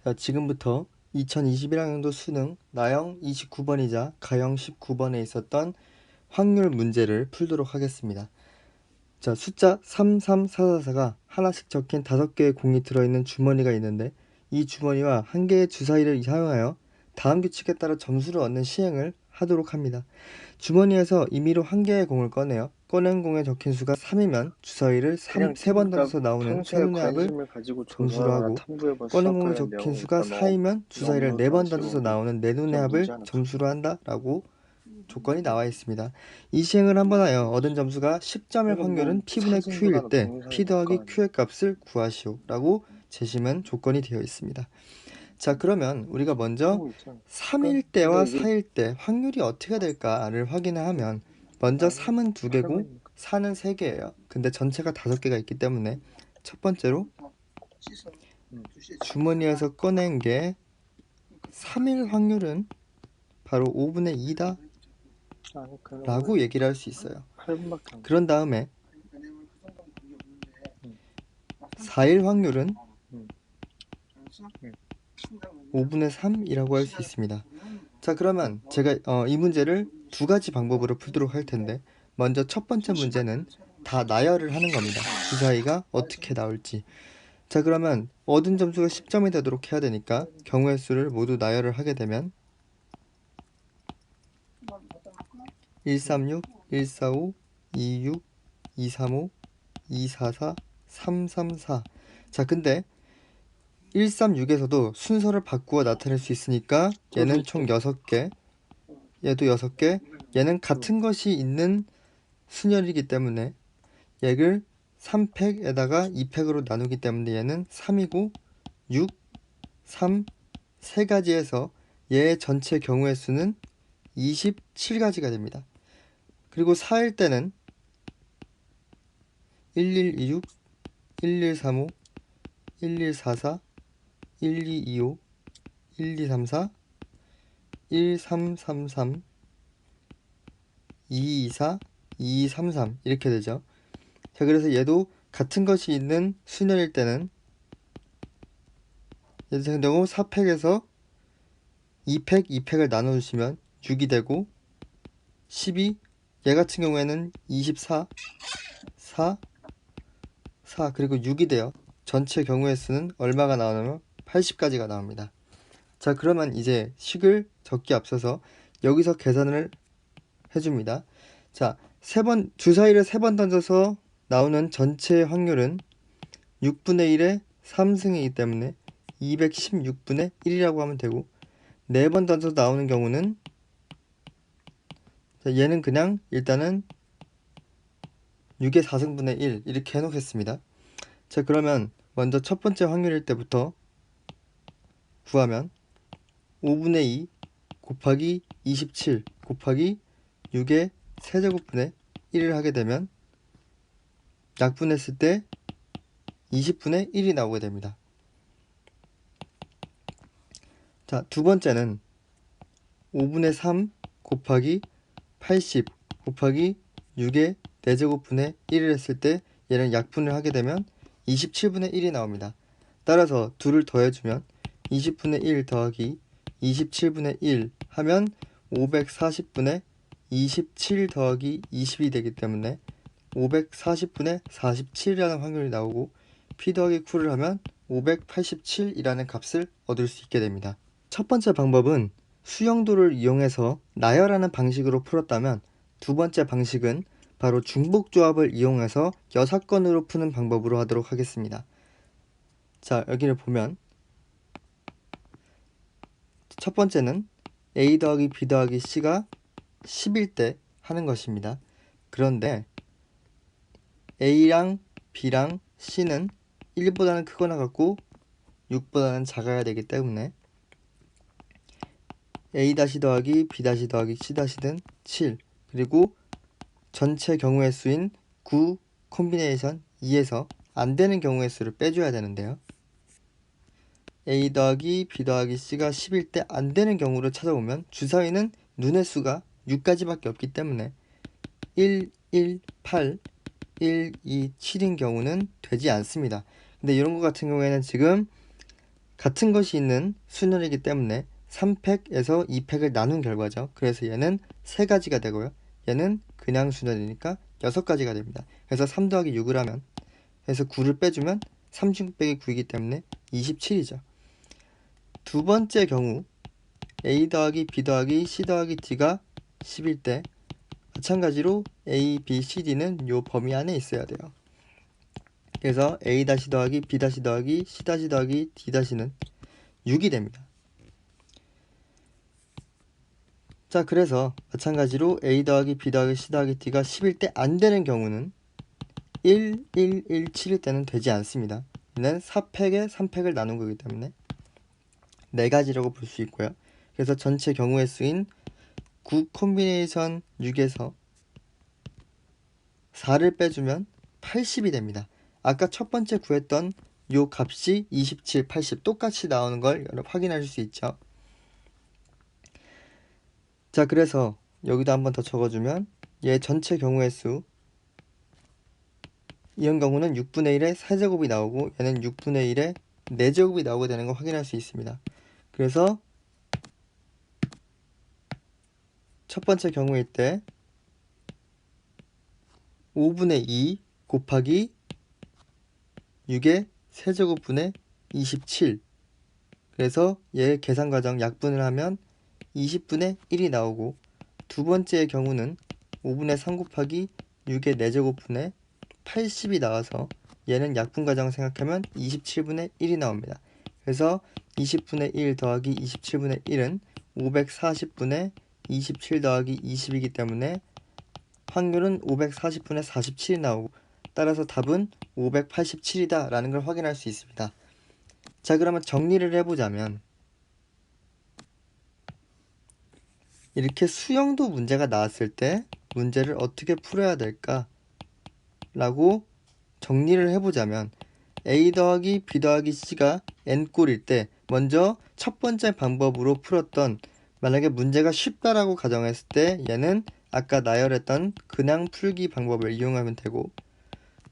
자, 지금부터 2021학년도 수능 나형 29번이자 가형 19번에 있었던 확률 문제를 풀도록 하겠습니다. 자, 숫자 33444가 하나씩 적힌 5개의 공이 들어있는 주머니가 있는데 이 주머니와 한 개의 주사위를 사용하여 다음 규칙에 따라 점수를 얻는 시행을 하도록 합니다. 주머니에서 임의로 한 개의 공을 꺼내어 꺼낸 공에 적힌 수가 3이면 주사위를 그냥 3번 그러니까 던져서 나오는 평소에 세운의 합을 관심을 가지고 점수로 조사하거나 하고 탐구해본 꺼낸 공에 수학과의 적힌 내용을 수가 일단 4이면 주사위를 4번 업로드하시고 던져서 우리 나오는 내눈의 그냥 합을 문제 하나 점수로 한다 라고 조건이 나와 있습니다. 이 시행을 한 번 하여 얻은 점수가 10점일 이건 뭐 확률은 P분의 Q일 사진보다는 때 동영상이 P 나을 거 더하기 아니에요. Q의 값을 구하시오 라고 제시문 조건이 되어 있습니다. 자, 그러면 우리가 먼저 하고 있잖아. 3일 근데 때와 이게 4일 때 확률이 어떻게 될까를 확인을 하면 먼저 아니 3은 2개고 8번이니까 4는 3개예요. 근데 전체가 5개가 있기 때문에 첫 번째로 주머니에서 꺼낸 게 3일 확률은 바로 5분의 2다 아니 그냥 라고 얘기를 할 수 있어요. 8분밖에 안 돼. 그런 다음에 응. 4일 확률은 응. 응. 5분의 3이라고 할 수 있습니다. 자, 그러면 제가 이 문제를 두 가지 방법으로 풀도록 할 텐데 먼저 첫 번째 문제는 다 나열을 하는 겁니다. 주사위가 어떻게 나올지. 자, 그러면 얻은 점수가 10점이 되도록 해야 되니까 경우의 수를 모두 나열을 하게 되면 136, 145, 26, 235, 244, 334. 자, 근데 136에서도 순서를 바꾸어 나타낼 수 있으니까 저도 얘는 총 있죠. 6개, 얘도 6개, 얘는 같은 것이 있는 순열이기 때문에 얘를 3팩에다가 2팩으로 나누기 때문에 얘는 3이고 6, 3, 세 가지에서 얘의 전체 경우의 수는 27가지가 됩니다. 그리고 4일 때는 1126, 1135, 1144, 1225, 1234, 1333, 224, 2233 이렇게 되죠. 자, 그래서 얘도 같은 것이 있는 순열일 때는 얘 같은 경우 4팩에서 2팩, 2팩을 나눠주시면 6이 되고 12, 얘 같은 경우에는 24, 4, 4 그리고 6이 돼요. 전체 경우의 수는 얼마가 나오냐면 80가지가 나옵니다. 자, 그러면 이제 식을 적기 앞서서 여기서 계산을 해줍니다. 자, 주사위를 3번 던져서 나오는 전체 확률은 6분의 1의 3승이기 때문에 216분의 1이라고 하면 되고 4번 던져서 나오는 경우는 얘는 그냥 일단은 6의 4승분의 1 이렇게 해놓겠습니다. 자, 그러면 먼저 첫 번째 확률일 때부터 구하면 5분의 2 곱하기 27 곱하기 6의 세제곱분의 1을 하게 되면 약분했을 때 20분의 1이 나오게 됩니다. 자, 두 번째는 5분의 3 곱하기 80 곱하기 6의 4제곱분의 1을 했을 때 얘는 약분을 하게 되면 27분의 1이 나옵니다. 따라서 둘을 더해주면 20분의 1 더하기 27분의 1 하면 540분의 27 더하기 20이 되기 때문에 540분의 47이라는 확률이 나오고 P 더하기 Q를 하면 587이라는 값을 얻을 수 있게 됩니다. 첫 번째 방법은 수영도를 이용해서 나열하는 방식으로 풀었다면 두 번째 방식은 바로 중복조합을 이용해서 6건으로 푸는 방법으로 하도록 하겠습니다. 자, 여기를 보면 첫 번째는 A 더하기 B 더하기 C가 10일 때 하는 것입니다. 그런데 A랑 B랑 C는 1보다는 크거나 같고 6보다는 작아야 되기 때문에 A 더하기 B 더하기 C는 7 그리고 전체 경우의 수인 9 콤비네이션 2에서 안 되는 경우의 수를 빼줘야 되는데요. A 더하기 B 더하기 C가 10일 때 안 되는 경우를 찾아보면 주사위는 눈의 수가 6가지밖에 없기 때문에 1, 1, 8, 1, 2, 7인 경우는 되지 않습니다. 근데 이런 것 같은 경우에는 지금 같은 것이 있는 순열이기 때문에 3팩에서 2팩을 나눈 결과죠. 그래서 얘는 3가지가 되고요. 얘는 그냥 순열이니까 6가지가 됩니다. 그래서 3 더하기 6을 하면 그래서 9를 빼주면 36 빼기 9이기 때문에 27이죠. 두 번째 경우 A 더하기 B 더하기 C 더하기 D가 10일 때 마찬가지로 A, B, C, D는 요 범위 안에 있어야 돼요. 그래서 A 다시 더하기 B 다시 더하기 C 다시 더하기 D 다시는 6이 됩니다. 자, 그래서 마찬가지로 A 더하기 B 더하기 C 더하기 D가 10일 때 안 되는 경우는 1, 1, 1, 7일 때는 되지 않습니다. 얘는 4팩에 3팩을 나눈 거기 때문에 4가지라고 볼 수 있고요. 그래서 전체 경우의 수인 9 콤비네이션 6에서 4를 빼주면 80이 됩니다. 아까 첫 번째 구했던 요 값이 27, 80 똑같이 나오는 걸 여러분 확인하실 수 있죠. 자, 그래서 여기도 한번 더 적어주면 얘 전체 경우의 수 이런 경우는 6분의 1의 4제곱이 나오고 얘는 6분의 1의 4제곱이 나오게 되는 걸 확인할 수 있습니다. 그래서 첫 번째 경우일 때 5분의 2 곱하기 6의 세제곱분의 27. 그래서 얘 계산 과정 약분을 하면 20분의 1이 나오고 두 번째의 경우는 5분의 3 곱하기 6의 4제곱분의 80이 나와서 얘는 약분 과정 생각하면 27분의 1이 나옵니다. 그래서 20분의 1 더하기 27분의 1은 540분의 27 더하기 20이기 때문에 확률은 540분의 47이 나오고 따라서 답은 587이다 라는 걸 확인할 수 있습니다. 자, 그러면 정리를 해보자면 이렇게 수영도 문제가 나왔을 때 문제를 어떻게 풀어야 될까 라고 정리를 해보자면 A 더하기 B 더하기 C가 n꼴일 때 먼저 첫 번째 방법으로 풀었던 만약에 문제가 쉽다라고 가정했을 때 얘는 아까 나열했던 그냥 풀기 방법을 이용하면 되고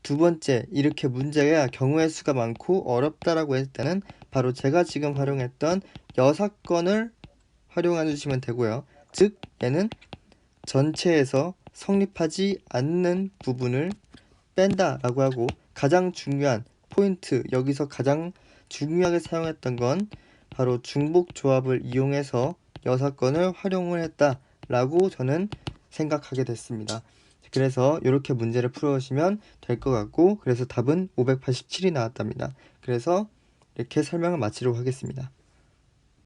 두 번째 이렇게 문제가 경우의 수가 많고 어렵다라고 했을 때는 바로 제가 지금 활용했던 여사건을 활용해 주시면 되고요. 즉 얘는 전체에서 성립하지 않는 부분을 뺀다라고 하고 가장 중요한 포인트 여기서 가장 중요하게 사용했던 건 바로 중복 조합을 이용해서 여사건을 활용을 했다라고 저는 생각하게 됐습니다. 그래서 이렇게 문제를 풀어오시면 될 것 같고 그래서 답은 587이 나왔답니다. 그래서 이렇게 설명을 마치도록 하겠습니다.